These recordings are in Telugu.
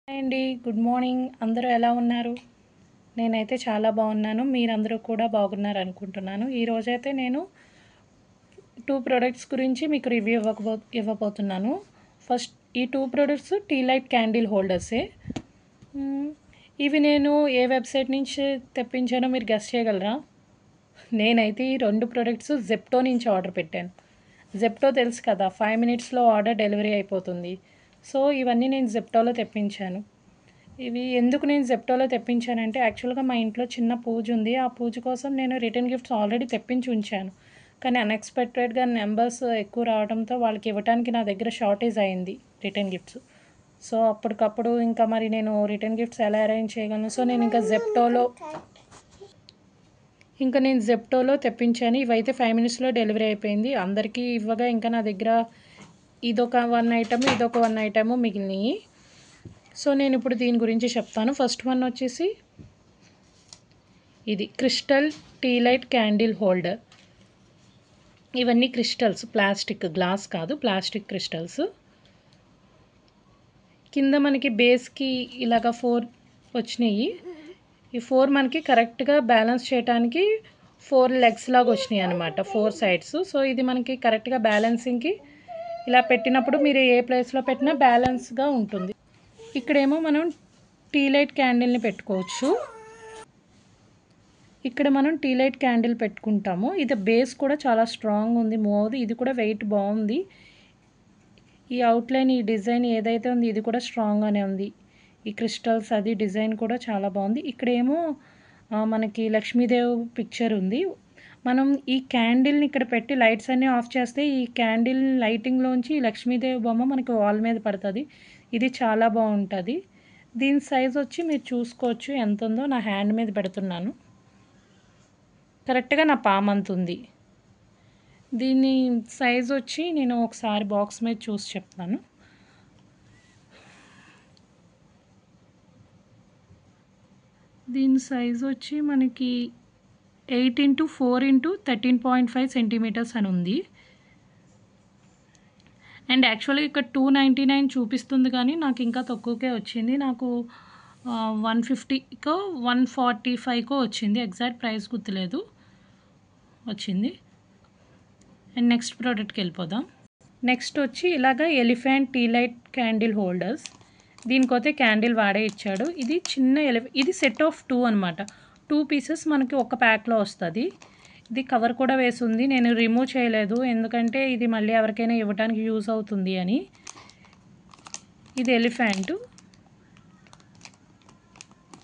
హాయ్ అండి. Good morning. అందరూ ఎలా ఉన్నారు? నేనైతే చాలా బాగున్నాను. మీరందరూ కూడా బాగున్నారనుకుంటున్నాను. ఈరోజైతే నేను 2 ప్రొడక్ట్స్ గురించి మీకు రివ్యూ ఇవ్వబోతున్నాను. ఫస్ట్ ఈ 2 ప్రొడక్ట్స్ టీ లైట్ క్యాండిల్ హోల్డర్సే. హ్మ్. ఇవి నేను ఏ వెబ్‌సైట్ నుంచి తెప్పించానో మీరు గెస్ చేయగలరా? నేనైతే ఈ 2 ప్రొడక్ట్స్ జెప్టో నుంచి ఆర్డర్ పెట్టాను. జెప్టో తెలుసు కదా! 5 మినిట్స్‌లో ఆర్డర్ డెలివరీ అయిపోతుంది. సో, ఇవన్నీ నేను జెప్టోలో తెప్పించాను. ఇవి ఎందుకు నేను జెప్టోలో తెప్పించానంటే యాక్చువల్గా మా ఇంట్లో చిన్న పూజ ఉంది. ఆ పూజ కోసం నేను రిటర్న్ గిఫ్ట్స్ ఆల్రెడీ తెప్పించి ఉంచాను. కానీ అన్ఎక్స్పెక్టెడ్గా నెంబర్స్ ఎక్కువ రావడంతో వాళ్ళకి ఇవ్వడానికి నా దగ్గర షార్టేజ్ అయింది రిటర్న్ గిఫ్ట్స్. సో అప్పటికప్పుడు ఇంకా మరి నేను రిటర్న్ గిఫ్ట్స్ ఎలా అరేంజ్ చేయగలను? సో నేను నేను జెప్టోలో తెప్పించాను. ఇవైతే 5 మినిట్స్లో డెలివరీ అయిపోయింది. అందరికీ ఇవ్వగా ఇంకా నా దగ్గర ఇదొక 1 ఐటమ్ ఇదొక 1 ఐటమ్ మిగిలినాయి. సో నేను ఇప్పుడు దీని గురించి చెప్తాను. ఫస్ట్ వన్ వచ్చేసి ఇది crystal tea light candle holder. ఇవన్నీ క్రిస్టల్స్, ప్లాస్టిక్, గ్లాస్ కాదు, ప్లాస్టిక్ క్రిస్టల్స్. కింద మనకి బేస్కి ఇలాగ 4 వచ్చినాయి. ఈ 4 మనకి కరెక్ట్గా బ్యాలెన్స్ చేయడానికి 4 లెగ్స్ లాగా వచ్చినాయి అనమాట, 4 సైడ్స్. సో ఇది మనకి కరెక్ట్గా బ్యాలెన్సింగ్కి ఇలా పెట్టినప్పుడు మీరు ఏ ప్లేస్లో పెట్టినా బ్యాలెన్స్గా ఉంటుంది. ఇక్కడేమో మనం టీ లైట్ క్యాండిల్ని పెట్టుకోవచ్చు. ఇక్కడ మనం టీ లైట్ క్యాండిల్ పెట్టుకుంటాము. ఇది బేస్ కూడా చాలా స్ట్రాంగ్ ఉంది, మూవ్ అవుతుంది. ఇది కూడా వెయిట్ బాగుంది. ఈ అవుట్లైన్, ఈ డిజైన్ ఏదైతే ఉంది ఇది కూడా స్ట్రాంగ్గానే ఉంది. ఈ క్రిస్టల్స్ అది డిజైన్ కూడా చాలా బాగుంది. ఇక్కడేమో మనకి లక్ష్మీదేవి పిక్చర్ ఉంది. మనం ఈ క్యాండిల్ని ఇక్కడ పెట్టి లైట్స్ అన్నీ ఆఫ్ చేస్తే ఈ క్యాండిల్ లైటింగ్లోంచి ఈ లక్ష్మీదేవి బొమ్మ మనకి వాల్ మీద పడుతుంది. ఇది చాలా బాగుంటుంది. దీని సైజ్ వచ్చి మీరు చూసుకోవచ్చు ఎంత ఉందో. నా హ్యాండ్ మీద పెడుతున్నాను. కరెక్ట్గా నా పామ్ అంత ఉంది. దీని సైజ్ వచ్చి నేను ఒకసారి బాక్స్ మీద చూసి చెప్తాను. దీని సైజ్ వచ్చి మనకి 8x4x13.5 సెంటీమీటర్స్ అని ఉంది. అండ్ యాక్చువల్గా ఇక్కడ 299 చూపిస్తుంది కానీ నాకు ఇంకా తక్కువకే వచ్చింది. నాకు 150కో 145కో వచ్చింది. ఎగ్జాక్ట్ ప్రైస్ గుర్తులేదు, వచ్చింది. అండ్ నెక్స్ట్ ప్రోడక్ట్కి వెళ్ళిపోదాం. నెక్స్ట్ వచ్చి ఇలాగ elephant tea light candle holders. దీనికైతే క్యాండిల్ వాడే ఇచ్చాడు. ఇది చిన్న ఇది సెట్ ఆఫ్ 2 అనమాట. 2 పీసెస్ మనకి ఒక ప్యాక్లో వస్తుంది. ఇది కవర్ కూడా వేసి ఉంది. నేను రిమూవ్ చేయలేదు ఎందుకంటే ఇది మళ్ళీ ఎవరికైనా ఇవ్వడానికి యూజ్ అవుతుంది అని. ఇది ఎలిఫెంట్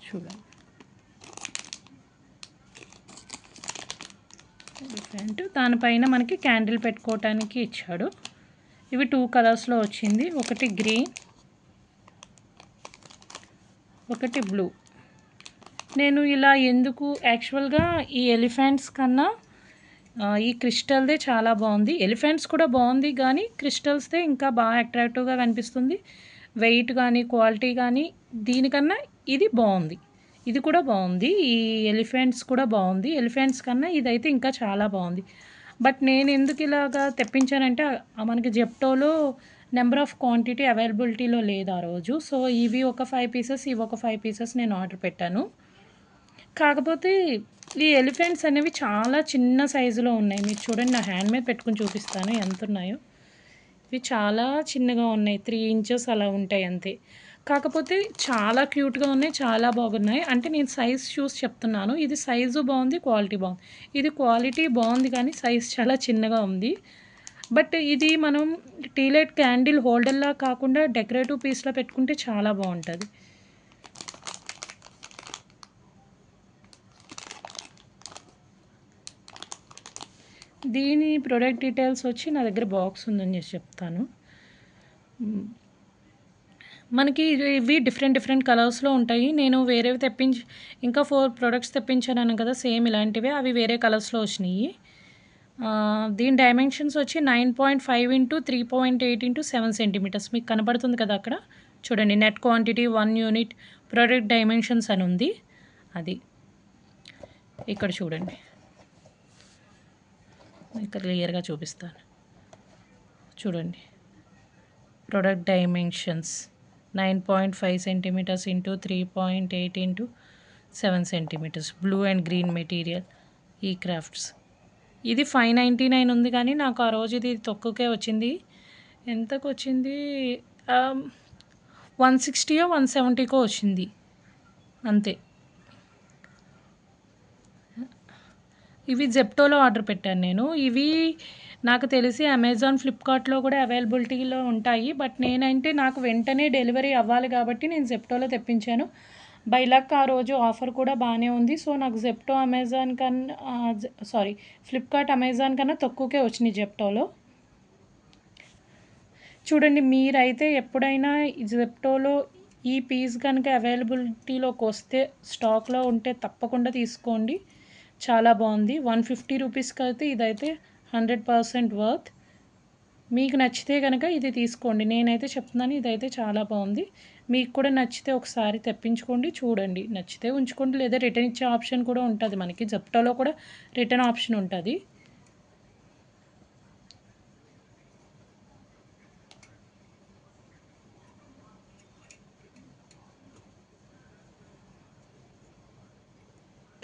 చూడండి. ఎలిఫెంట్ దానిపైన మనకి క్యాండిల్ పెట్టుకోవటానికి ఇచ్చాడు. ఇవి 2 కలర్స్లో వచ్చింది. ఒకటి గ్రీన్, ఒకటి బ్లూ. నేను ఇలా ఎందుకు, యాక్చువల్గా ఈ ఎలిఫెంట్స్ కన్నా ఈ క్రిస్టల్దే చాలా బాగుంది. ఎలిఫెంట్స్ కూడా బాగుంది కానీ క్రిస్టల్స్దే ఇంకా బాగా అట్రాక్టివ్గా కనిపిస్తుంది. వెయిట్ కానీ క్వాలిటీ కానీ దీనికన్నా ఇది బాగుంది. ఇది కూడా బాగుంది. ఈ ఎలిఫెంట్స్ కూడా బాగుంది. ఎలిఫెంట్స్ కన్నా ఇదైతే ఇంకా చాలా బాగుంది. బట్ నేను ఎందుకు ఇలాగా తెప్పించానంటే మనకి జెప్టోలో నెంబర్ ఆఫ్ క్వాంటిటీ అవైలబిలిటీలో లేదు ఆ రోజు. సో ఇవి ఒక 5 పీసెస్, ఇవి ఒక 5 పీసెస్ నేను ఆర్డర్ పెట్టాను. కాకపోతే ఈ ఎలిఫెంట్స్ అనేవి చాలా చిన్న సైజులో ఉన్నాయి. మీరు చూడండి, నా హ్యాండ్ మీద పెట్టుకుని చూపిస్తాను ఎంత ఉన్నాయో. ఇవి చాలా చిన్నగా ఉన్నాయి, 3 ఇంచెస్ అలా ఉంటాయి అంతే. కాకపోతే చాలా క్యూట్గా ఉన్నాయి, చాలా బాగున్నాయి. అంటే నేను సైజ్ చూసి చెప్తున్నాను. ఇది సైజు బాగుంది, క్వాలిటీ బాగుంది. ఇది క్వాలిటీ బాగుంది కానీ సైజ్ చాలా చిన్నగా ఉంది. బట్ ఇది మనం టీ లైట్ క్యాండిల్ హోల్డర్లా కాకుండా డెకరేటివ్ పీస్లో పెట్టుకుంటే చాలా బాగుంటుంది. దీని ప్రోడక్ట్ డీటెయిల్స్ వచ్చి నా దగ్గర బాక్స్ ఉందని చెప్తాను. మనకి ఇవి డిఫరెంట్ కలర్స్లో ఉంటాయి. నేను వేరేవి ఇంకా 4 ప్రోడక్ట్స్ తెప్పించాను కదా సేమ్ ఇలాంటివే, అవి వేరే కలర్స్లో వచ్చినాయి. దీని డైమెన్షన్స్ వచ్చి 9.5x3.8x7 సెంటీమీటర్స్. మీకు కనబడుతుంది కదా అక్కడ చూడండి. Net quantity 1 unit, product dimensions అని ఉంది. అది ఇక్కడ చూడండి, ఇక్కడ క్లియర్గా చూపిస్తాను. చూడండి, product dimensions 9.5 centimetres into 3.8 into 7 centimetres. Blue and green material ఈ క్రాఫ్ట్స్. ఇది 599 ఉంది కానీ నాకు ఆ రోజు ఇది తక్కువకే వచ్చింది. ఎంతకు వచ్చింది? 160 170కో వచ్చింది అంతే. ఇవి జెప్టోలో ఆర్డర్ పెట్టాను నేను. ఇవి నాకు తెలిసి అమెజాన్, ఫ్లిప్కార్ట్లో కూడా అవైలబిలిటీలో ఉంటాయి. బట్ నేనంటే నాకు వెంటనే డెలివరీ అవ్వాలి కాబట్టి నేను జెప్టోలో తెప్పించాను. బై లక్ ఆ రోజు ఆఫర్ కూడా బాగానే ఉంది. సో నాకు జెప్టో అమెజాన్ కన్నా ఫ్లిప్కార్ట్ అమెజాన్ కన్నా తక్కువకే వచ్చినాయి జెప్టోలో. చూడండి, మీరైతే ఎప్పుడైనా జెప్టోలో ఈ పీస్ కనుక అవైలబిలిటీలోకి వస్తే, స్టాక్లో ఉంటే తప్పకుండా తీసుకోండి. చాలా బాగుంది. 150 రూపీస్కి అయితే ఇదైతే 100% వర్త్. మీకు నచ్చితే కనుక ఇది తీసుకోండి. నేనైతే చెప్తున్నాను, ఇదైతే చాలా బాగుంది. మీకు కూడా నచ్చితే ఒకసారి తెప్పించుకోండి, చూడండి. నచ్చితే ఉంచుకోండి, లేదా రిటర్న్ ఇచ్చే ఆప్షన్ కూడా ఉంటుంది మనకి. జెప్టోలో కూడా రిటర్న్ ఆప్షన్ ఉంటుంది.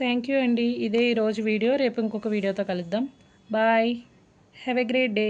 థ్యాంక్ యూ అండి. ఇదే ఈరోజు వీడియో. రేపు ఇంకొక వీడియోతో కలుద్దాం. Bye. Have a great day.